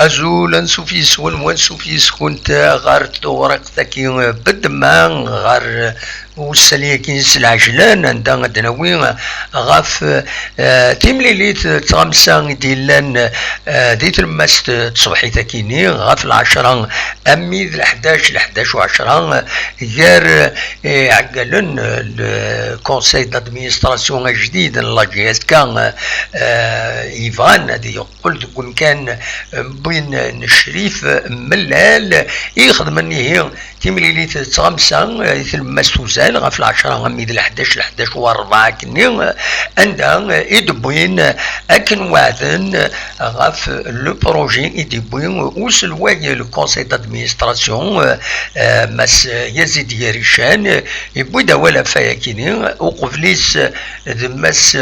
أزول نسوفيس ونسوفيس كنت غار تورق تاكي بدما غار والسليكين العجلان عندها غدناوي غاف تيمليليت تغمسا ديلان دي تلمست تصبحي تاكيني غاف العشرة أمي الحداش وعشرة غير عقلن الكونسي دادمينستراسيون الجديد لاجيس كان إيفان هذه يقول تكون كان بين الشريف ملال يخدمني هي تيمليليت تغمسا تلمست وزال غاف العشرة غميد الحداش واربعة كني عندها يدبوين أكن وعدن غاف لو بروجي يدبوين وسلواي لو كونسي دادمينستراسيون مس يزيد يريشان يبوي داولا فياكيني وقفليس مس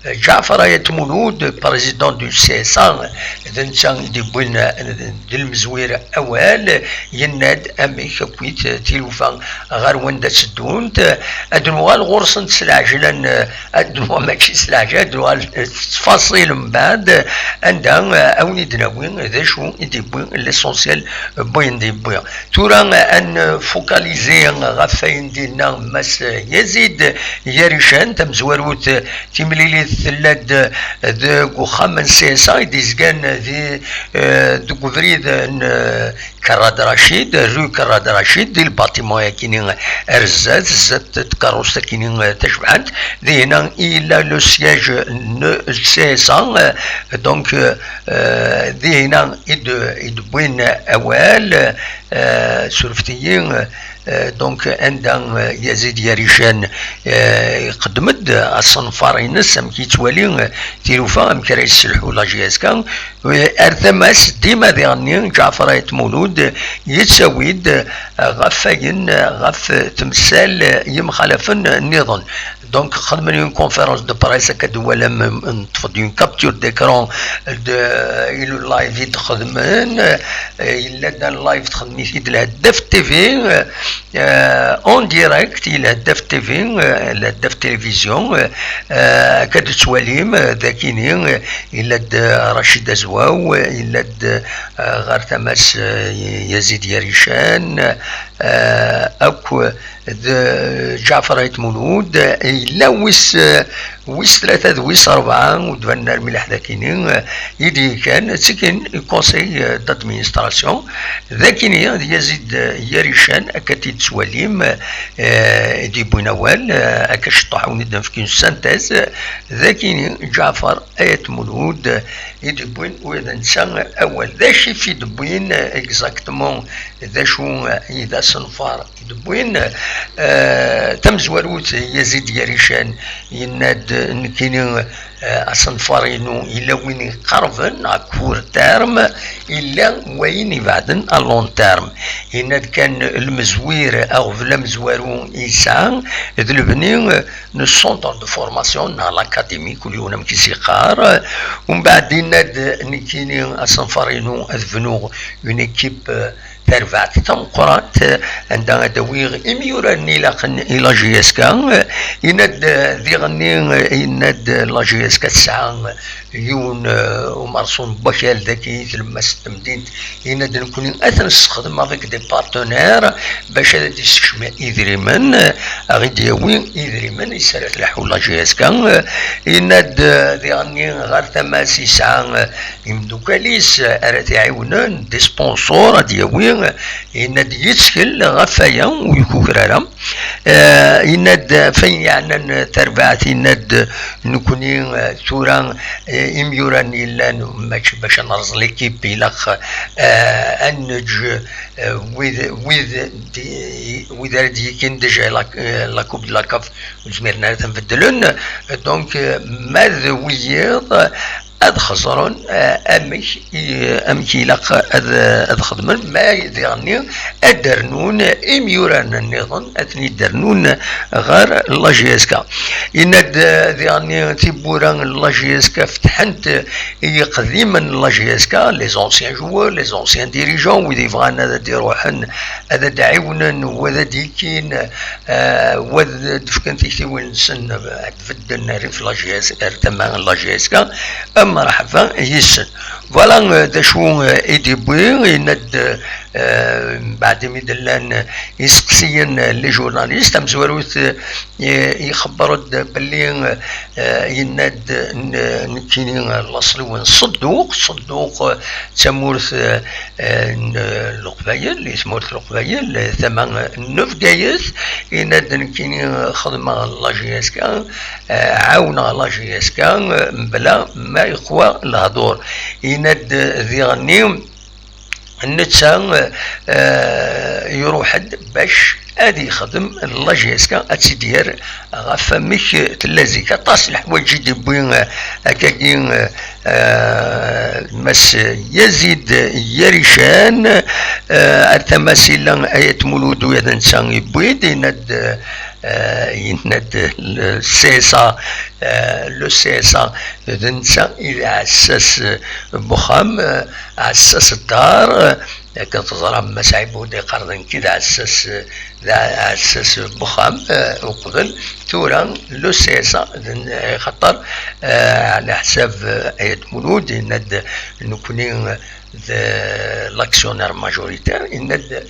جعفر آيت مولود بريزيدون دو سي اس ا دنسان دي بوين المزوير اوال يناد امي كويت تيلوفا غير وندا سدونت ادنوال غرسن سلاجلن ادنوا ماشي سلاجل ادنوال تفاصيل من بعد عندها اوني دناوين ذا شو دي بوين ليسونسيال بوين دي بوين تورا ان فوكاليزي غفاين دينا مس يزيد يريشان تمزوروت تيمليلي ثلاث ذو خمس ساعة ديزكان ذي دو فريد كراد رشيد رو كراد رشيد دي الباتيمون يكينين ارزات زات تكاروس كينين تشبعت ذي هنا الى لو سياج سي سان دونك ذي هنا يدبوين اوال سورفتيين دونك عندها يزيد يريشان قدمت الصنفار ينس ام كيتوالي تيلوفا ام كرا يسلحو لاجياسكا ارثماس ديما ذي جعفر آيت مولود يتساويد غفاين غف تمثال يمخالفن النظام دونك خدمنا اون كونفيرونس دو بريس هكا ولا نتفض اون كابتور ديكرون الى لايف يتخدمن الا دا اللايف تخدمي في الهداف تي في اون ديريكت الى الهداف تي في الهداف تلفزيون كتسواليم ذاكيني الا رشيد زواو الا غار تماس يزيد يريشان اكو جعفر آيت مولود إلا ويس ثلاثة ويس أربعة ودفنا الملح ذاكيني يدي كان سكن كونسي دادمينستراسيون ذاكيني يزيد يريشان أكاتي تسواليم دي بوينوال أكاش طاحوني دنفكين سانتاز ذاكيني جعفر آيت مولود يدي بوين وإذا نسان أول ذا شي في دبوين إكزاكتمون ذا شو إذا صنفار دبوين تمزوروت يزيد يريشان يناد نكيني أصنفارينو إلا وين قربن كور تيرم إلا وين يبعدن ألون تيرم يناد كان المزوير أو في المزوارو إيسان ذلبني نو سونتر دو فورماسيون نا لاكاديمي كل يوم كيسيقار ومن بعد يناد نكيني أصنفارينو أذفنو اون ايكيب ترفعت تنقرات عندها دويغ إميوراني إلى جيسكا يند ذي غني يند لا جيسكا تسعة يون ومرسون بكال ذاكي تلما ستمدين يند نكون أثن نستخدم هذيك دي بارتنير باش هذا يستشمع إذريمن غيد يوين إذريمن يسالت لحو لا جيسكا يند ذي غني غير تماسي ساعة يمدوكاليس أرات يعاونن دي سبونسور دياوين يناد يتسكل غفايا ويكوكرارا يناد فين يعني تربعت يناد نكوني تورا إميوراني لان ماتش باش نرز ليكيب إلاخ أنج وذ دي كين ديجا لا كوب دو لا كاف وزميرنا تنبدلون دونك ماذا ويض أد خزرون أمكي لق أد خدمن ما يدرني أدرنون إميوران النظام أثني درنون غير لاجيسكا إن ديرني تيبوران لاجيسكا فتحنت قديما لاجيسكا لي زونسيان جوار لي زونسيان ديريجون ويدي فغان هذا ديروحن هذا دعيونا وهذا ديكين وهذا دفكن تيكتي وين نسن تفدن ريف لاجيسكا تما لاجيسكا مرحبا يسن فوالا دا شو ايدي بوي يند بعد ميدلان يسقسين لي جورناليست مزوروث يخبروا باللي يند نكيني الاصل صدوق تمورث القبايل اللي تمورث القبايل ثمان نفقايث يند نكيني خدمه لا جي اس كا عاونا لا جي اس كا بلا ما يقوى الهضور يند ذي غني النتسا يروح باش ادي يخدم لاجيسكا اتسيدير غفمك تلازيكا طاس الحوايج يدي بوين هكاكين مس يزيد يريشان التماثيل ايت مولود ويدنسان يبويد يند السيسا لو سيسا دنسا إذا أسس بخام أسس الدار كتظهر مساعبه دي قرن كده أسس بخام وقبل تورا لو سيسا خطر على حساب آية مولود نكونين لاكسيونير ماجوريتير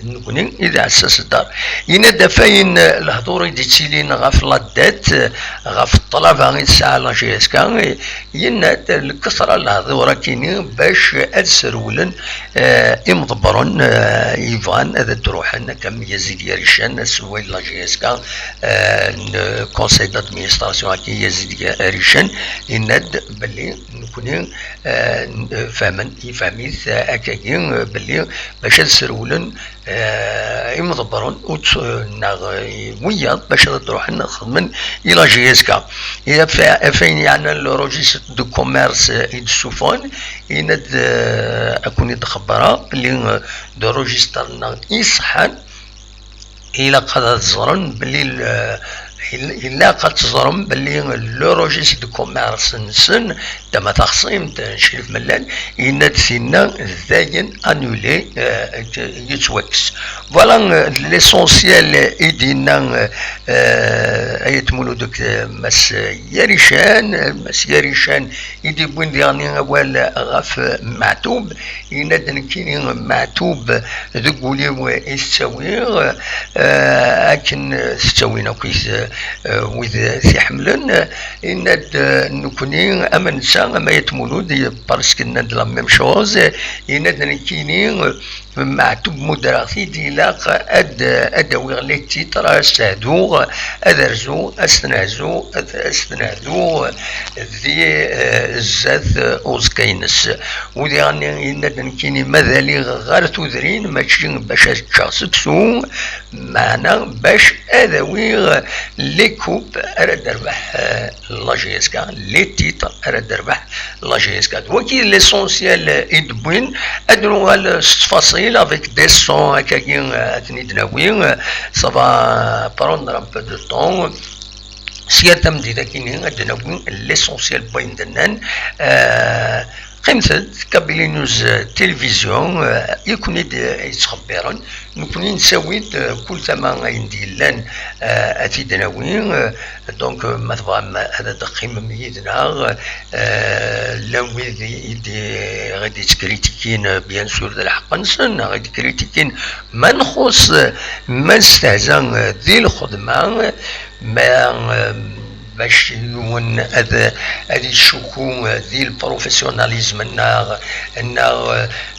نكونين اذا اسس الدار يند فاين الهضور يديتيلين غاف لادات غاف الطلب غادي تسعى لا جي اس كا يند الكثره الهضور كاينين باش السرولن يمضبرون يفان هذا تروحنا كم يزيد يريشان سوي لا جي اس كا كونساي دادمينستراسيون كي يزيد يريشان يند باللي نكونين فاهمين يفهميث هكاكين باللي باش السرولن يمضبرون وياض باش تروح نخدم الى جي اس كا اذا فين يعني الروجيست دو كوميرس يدسوفون يند اكون يتخبرها باللي دو روجيسترنا يصحن الى قد تزرن باللي إلا قد تزرم باللي لو روجيست دو كوميرس نسن تما تخصيم تنشرف ملان إن تسينا زاين أنولي يتوكس فوالا ليسونسيال إيدينا أيت مولودك مس يريشان يدي بوين دياني أول غاف معتوب إن كيني معتوب ذقولي ويستوي أكن ستوينا كويس وإذا سيحملن إن نكونين أمن ساعة ما يتمولود بارسك ند لا ميم شوز إن نكينين معتوب مدرسي دي لاق أدوي غليتي ترى سادو أدرزو أستنازو ذي الزاث أوزكينس ودي غاني إن نكيني مذالي غير تودرين ماشي باش تشخصتسو معنا باش أدوي لي كوب أرد ربح لا جي اس كا لي تيتر أرد ربح لا جي اس كا وكي ليسونسيال إدبوين أدنو التفاصيل avec des sons هكاكين تنيدناوين ça va prendre un peu de temps سيادة مديدة كينين أدناوين l'essentiel بوين دنان قيمت كابيلي نيوز تلفزيون يكون يتخبرون نكون نسوي كل ثمان عندي لان اتيدناوين دونك مثلا هذا تقييم ميدنا لو غادي تكريتيكين بيان سور الحق نسن غادي كريتيكين ما نخص ما نستهزأ ذي الخدمة ما باش يون هذا هذه الشكو ذي البروفيسيوناليزم النار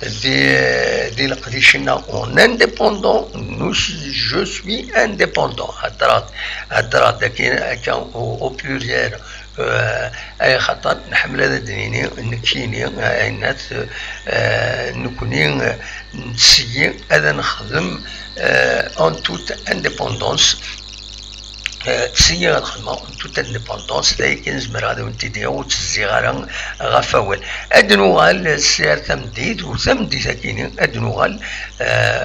ذي القديشنا اون انديبوندون نو جو سوي انديبوندون هدرات كان او بلوريال اي خطر نحمل هذا الدنيني نكيني الناس نكونين نسيي هذا نخدم اون توت انديبوندونس تسير الخدمة توت انديبوندونس لكن زمر هذا ونتي ديالو تزيغارا غفاول ادنوغال السير ثمديد وثمديد كاينين ادنوغال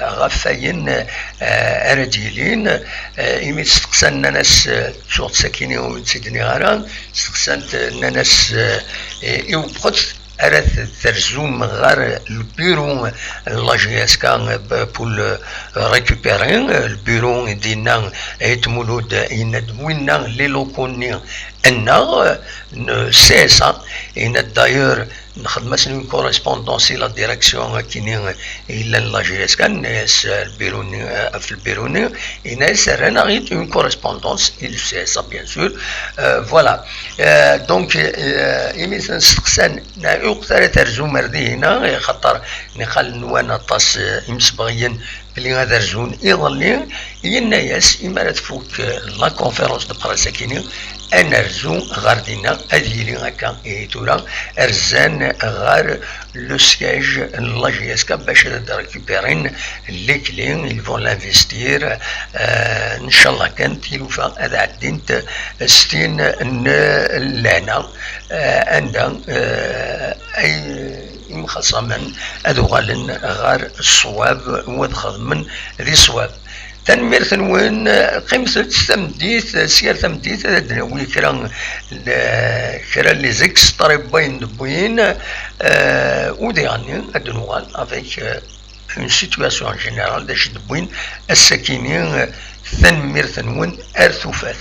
غفاين اراجيلين يمي تستقسان ناس شوط ساكينين وتسيدني غارا استقسانت ناس يوبخت أرث ترزوم غير البيرو لا جي اس كا بول ريكوبيرين البيرو دينا يتمولود يندوينا لي لوكوني ان سي سا ان دايور نخدم سنين كوريسبوندونس لا ديريكسيون كيني الا لا جي اس كان ناس البيروني في البيروني ناس رانا غير اون كوريسبوندونس il sait ça bien sûr فوالا دونك ايميس نستقسان يقدر ترجو مردي هنا خاطر نقال نوانا طاس يمسبغيين بلي غادا رجون يظلي يناياس إما تفوك لا كونفيرونس دو بريس كيني انا رجو غاردينا اديلي هكا تورا رزان غار لو سياج لا جي اس كا باش ريكوبيرين لي كلي ils vont l'investir ان شاء الله كانت يلوفا هذا عدينت ستين لهنا عندها اي مخصما هذو غالن غار الصواب ودخل ذي الصواب تنمير ثنوين قيمة تستمديت سير تمديت دناوي كرا لي زيكس طريبين دبوين ودي غني ادنوال افيك اون سيتواسيون جينيرال داش دبوين الساكنين تنمير ثنوين ارثوفات